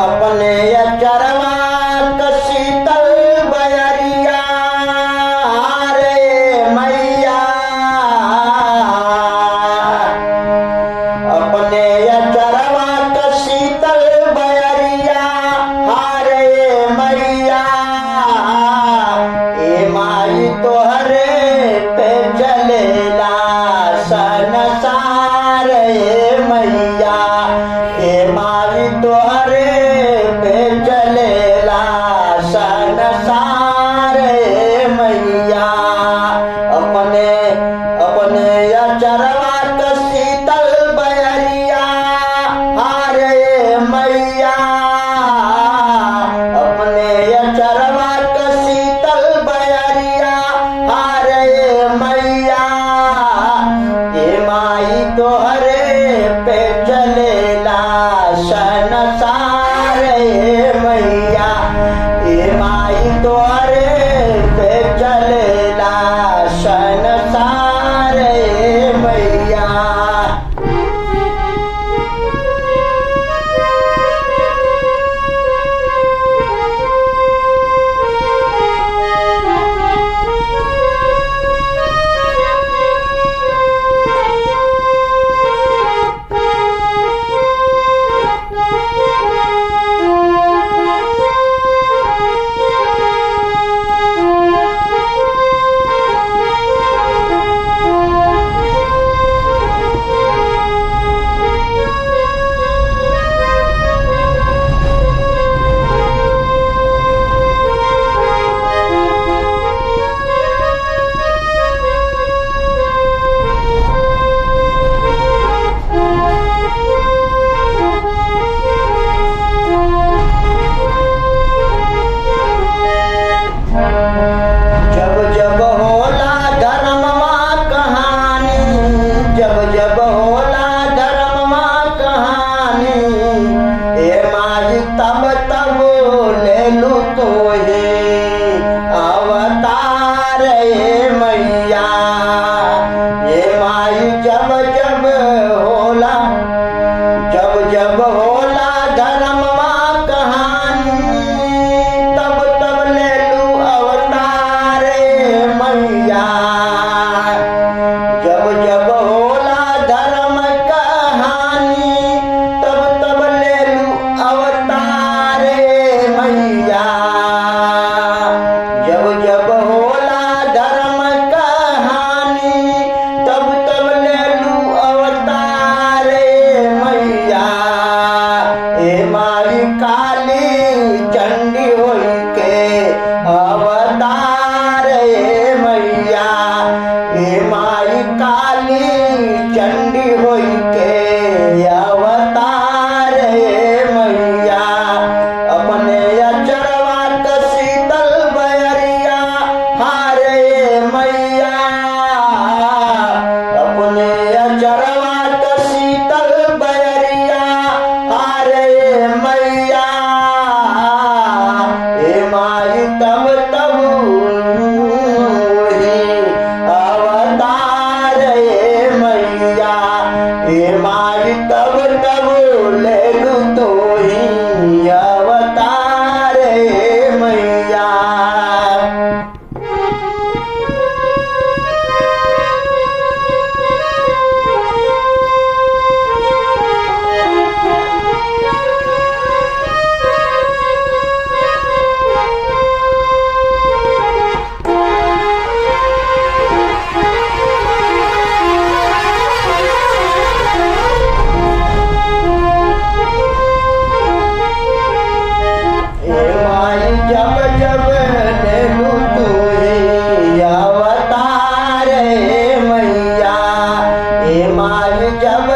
अपने चरवा शीतल बयरिया रे मैया, अपने चरवा शीतल बयरिया रे मैया, ए माई तोहरे पे चलेला संसार मैया, ए माई तोहरे पे चलेला संसार मैया। अपने अपने चरवा शीतल बयरिया रे मैया, अपने चरवा शीतल बयरिया रे मैया, ए माई तोहरे पे चलेला संसार मैया, ए माई तोहरे पे चलेला संसार मैया। जब जब होला धर्मवा कहानी, जब जब होला धर्मवा कहानी, ए माई तब तब ले लू तोहे अवतार मैया, ए माई जब जब होला, जब जब होला धर्मवा कहानी, तब तब ले लू अवतार मैया, जब जब होला धर्म कहानी, तब तब ले लू अवतार मैया, जब जब होला धर्म कहानी, तब तब ले लू अवतार मैया, ए माई काली चंडी होई के अवतार मैया, ए माई काली चंडी होई के अवतार मैया। अपने चरवा शीतल बयरिया रे मैया, अपने चरवा शीतल बयरिया रे मैया, ए माई तब तब ही अवतार मैया, ए माई तब तब ले लू तोही अवतार मैया। जब जब ले लू तोहे अवतार मैया, ए माई जब